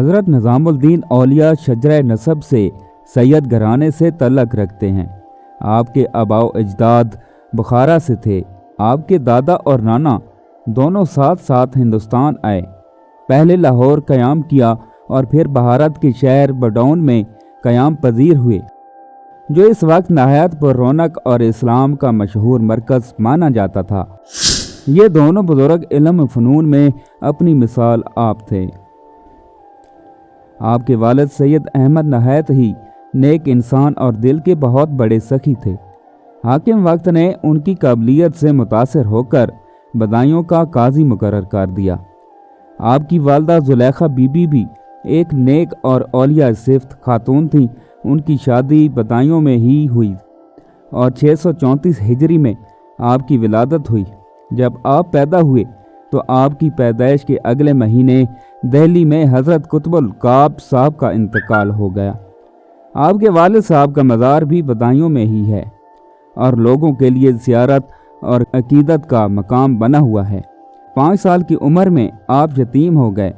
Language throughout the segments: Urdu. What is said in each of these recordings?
حضرت نظام الدین اولیاء شجرہ نسب سے سید گھرانے سے تعلق رکھتے ہیں۔ آپ کے آباء و اجداد بخارا سے تھے۔ آپ کے دادا اور نانا دونوں ساتھ ساتھ ہندوستان آئے، پہلے لاہور قیام کیا اور پھر بہارت کے شہر بڈون میں قیام پذیر ہوئے، جو اس وقت نہایت پر رونق اور اسلام کا مشہور مرکز مانا جاتا تھا۔ یہ دونوں بزرگ علم و فنون میں اپنی مثال آپ تھے۔ آپ کے والد سید احمد نہایت ہی نیک انسان اور دل کے بہت بڑے سخی تھے۔ حاکم وقت نے ان کی قابلیت سے متاثر ہو کر بدایوں کا قاضی مقرر کر دیا۔ آپ کی والدہ زلیخا بی بی بھی ایک نیک اور اولیاء صفت خاتون تھیں۔ ان کی شادی بدایوں میں ہی ہوئی اور 634 ہجری میں آپ کی ولادت ہوئی۔ جب آپ پیدا ہوئے تو آپ کی پیدائش کے اگلے مہینے دہلی میں حضرت قطب القاب صاحب کا انتقال ہو گیا۔ آپ کے والد صاحب کا مزار بھی بدایوں میں ہی ہے اور لوگوں کے لیے زیارت اور عقیدت کا مقام بنا ہوا ہے۔ 5 سال کی عمر میں آپ یتیم ہو گئے،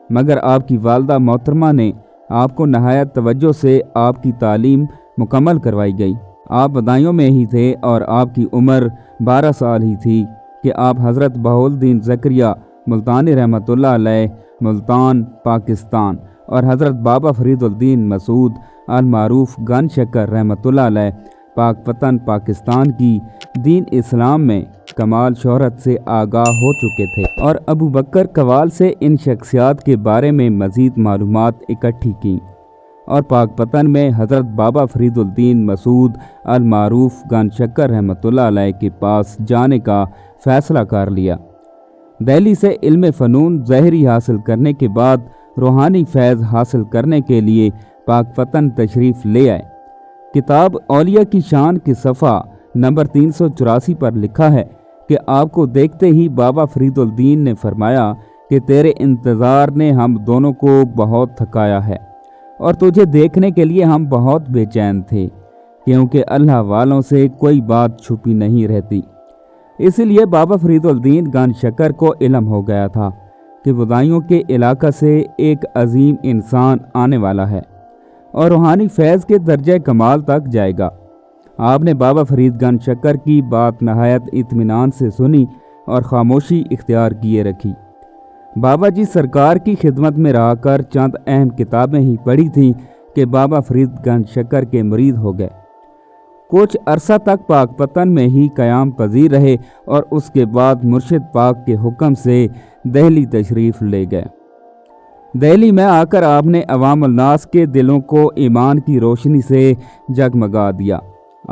مگر آپ کی والدہ محترمہ نے آپ کو نہایت توجہ سے آپ کی تعلیم مکمل کروائی گئی۔ آپ بدایوں میں ہی تھے اور آپ کی عمر 12 سال ہی تھی کہ آپ حضرت بہاء الدین زکریا ملتانی رحمۃ اللہ علیہ ملتان پاکستان اور حضرت بابا فرید الدین مسعود المعروف گن شکر رحمۃ اللہ علیہ پاک وطن پاکستان کی دین اسلام میں کمال شہرت سے آگاہ ہو چکے تھے، اور ابو بکر قوال سے ان شخصیات کے بارے میں مزید معلومات اکٹھی کیں اور پاک وطن میں حضرت بابا فرید الدین مسعود المعروف گن شکر رحمۃ اللہ علیہ کے پاس جانے کا فیصلہ کر لیا۔ دہلی سے علم فنون ظاہری حاصل کرنے کے بعد روحانی فیض حاصل کرنے کے لیے پاک وطن تشریف لے آئے۔ کتاب اولیاء کی شان کی صفحہ نمبر 384 پر لکھا ہے کہ آپ کو دیکھتے ہی بابا فرید الدین نے فرمایا کہ تیرے انتظار نے ہم دونوں کو بہت تھکایا ہے اور تجھے دیکھنے کے لیے ہم بہت بے چین تھے، کیونکہ اللہ والوں سے کوئی بات چھپی نہیں رہتی۔ اسی لیے بابا فرید الدین گن شکر کو علم ہو گیا تھا کہ بدایوں کے علاقہ سے ایک عظیم انسان آنے والا ہے اور روحانی فیض کے درجہ کمال تک جائے گا۔ آپ نے بابا فرید گن شکر کی بات نہایت اطمینان سے سنی اور خاموشی اختیار کیے رکھی۔ بابا جی سرکار کی خدمت میں رہ کر چند اہم کتابیں ہی پڑھی تھیں کہ بابا فرید گن شکر کے مرید ہو گئے۔ کچھ عرصہ تک پاک وطن میں ہی قیام پذیر رہے اور اس کے بعد مرشد پاک کے حکم سے دہلی تشریف لے گئے۔ دہلی میں آ کر آپ نے عوام الناس کے دلوں کو ایمان کی روشنی سے جگمگا دیا۔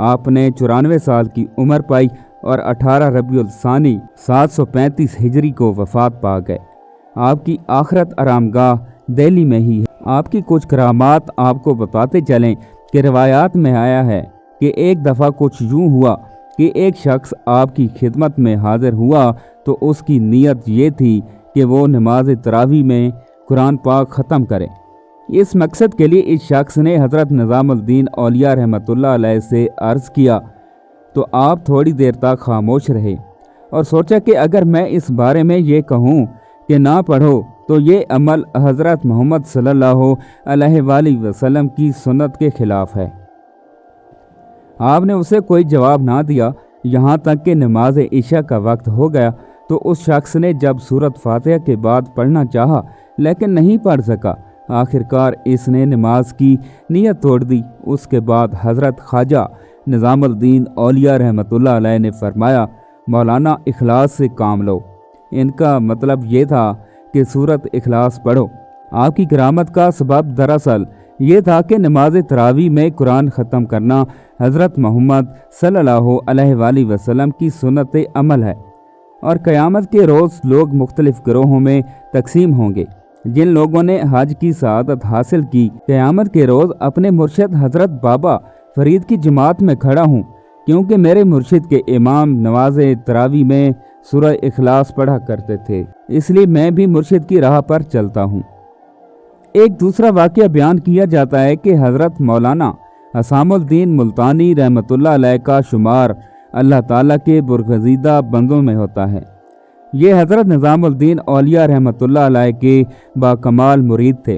آپ نے 94 سال کی عمر پائی اور 18 ربیع الثانی 735 ہجری کو وفات پا گئے۔ آپ کی آخرت آرامگاہ دہلی میں ہی ہے۔ آپ کی کچھ کرامات آپ کو بتاتے چلیں کہ روایات میں آیا ہے کہ ایک دفعہ کچھ یوں ہوا کہ ایک شخص آپ کی خدمت میں حاضر ہوا تو اس کی نیت یہ تھی کہ وہ نماز تراویح میں قرآن پاک ختم کرے۔ اس مقصد کے لیے اس شخص نے حضرت نظام الدین اولیاء رحمۃ اللہ علیہ سے عرض کیا تو آپ تھوڑی دیر تک خاموش رہے اور سوچا کہ اگر میں اس بارے میں یہ کہوں کہ نہ پڑھو تو یہ عمل حضرت محمد صلی اللہ علیہ وآلہ وسلم کی سنت کے خلاف ہے۔ آپ نے اسے کوئی جواب نہ دیا، یہاں تک کہ نماز عشاء کا وقت ہو گیا تو اس شخص نے جب سورۃ فاتحہ کے بعد پڑھنا چاہا لیکن نہیں پڑھ سکا۔ آخرکار اس نے نماز کی نیت توڑ دی۔ اس کے بعد حضرت خواجہ نظام الدین اولیاء رحمۃ اللہ علیہ نے فرمایا، مولانا اخلاص سے کام لو۔ ان کا مطلب یہ تھا کہ سورۃ اخلاص پڑھو۔ آپ کی کرامت کا سبب دراصل یہ تھا کہ نماز تراویح میں قرآن ختم کرنا حضرت محمد صلی اللہ علیہ وآلہ وسلم کی سنت عمل ہے، اور قیامت کے روز لوگ مختلف گروہوں میں تقسیم ہوں گے۔ جن لوگوں نے حج کی سعادت حاصل کی، قیامت کے روز اپنے مرشد حضرت بابا فرید کی جماعت میں کھڑا ہوں، کیونکہ میرے مرشد کے امام نماز تراویح میں سورہ اخلاص پڑھا کرتے تھے، اس لیے میں بھی مرشد کی راہ پر چلتا ہوں۔ ایک دوسرا واقعہ بیان کیا جاتا ہے کہ حضرت مولانا حسام الدین ملتانی رحمۃ اللہ علیہ کا شمار اللہ تعالیٰ کے برگزیدہ بندوں میں ہوتا ہے۔ یہ حضرت نظام الدین اولیاء رحمۃ اللہ علیہ کے باکمال مرید تھے۔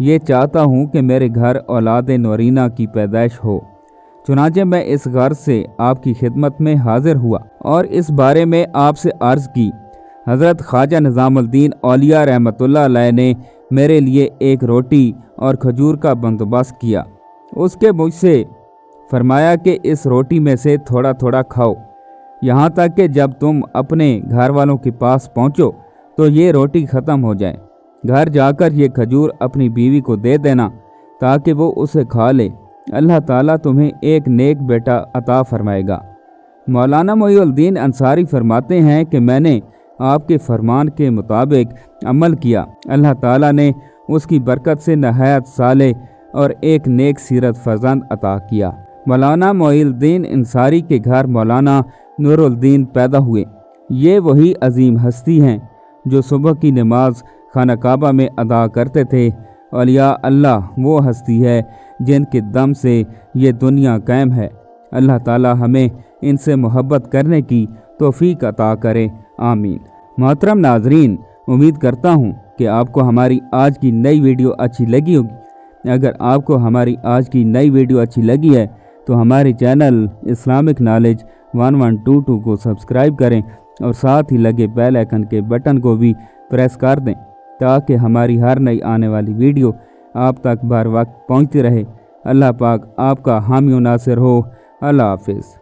یہ چاہتا ہوں کہ میرے گھر اولاد نورینہ کی پیدائش ہو۔ چنانچہ میں اس غرض سے آپ کی خدمت میں حاضر ہوا اور اس بارے میں آپ سے عرض کی۔ حضرت خواجہ نظام الدین اولیاء رحمۃ اللہ علیہ نے میرے لیے ایک روٹی اور کھجور کا بندوبست کیا۔ اس کے مجھ سے فرمایا کہ اس روٹی میں سے تھوڑا تھوڑا کھاؤ، یہاں تک کہ جب تم اپنے گھر والوں کے پاس پہنچو تو یہ روٹی ختم ہو جائے۔ گھر جا کر یہ کھجور اپنی بیوی کو دے دینا تاکہ وہ اسے کھا لے۔ اللہ تعالیٰ تمہیں ایک نیک بیٹا عطا فرمائے گا۔ مولانا محی الدین انصاری فرماتے ہیں کہ میں نے آپ کے فرمان کے مطابق عمل کیا۔ اللہ تعالیٰ نے اس کی برکت سے نہایت صالح اور ایک نیک سیرت فرزند عطا کیا۔ مولانا محی الدین انصاری کے گھر مولانا نور الدین پیدا ہوئے۔ یہ وہی عظیم ہستی ہیں جو صبح کی نماز خانہ کعبہ میں ادا کرتے تھے۔ اولیاء اللہ وہ ہستی ہے جن کے دم سے یہ دنیا قائم ہے۔ اللہ تعالیٰ ہمیں ان سے محبت کرنے کی توفیق عطا کرے، آمین۔ محترم ناظرین، امید کرتا ہوں کہ آپ کو ہماری آج کی نئی ویڈیو اچھی لگی ہوگی۔ اگر آپ کو ہماری آج کی نئی ویڈیو اچھی لگی ہے تو ہمارے چینل اسلامک نالج 1122 کو سبسکرائب کریں اور ساتھ ہی لگے بیل آئیکن کے بٹن کو بھی پریس کر دیں تاکہ ہماری ہر نئی آنے والی ویڈیو آپ تک بر وقت پہنچتی رہے۔ اللہ پاک آپ کا حامی و ناصر ہو۔ اللہ حافظ۔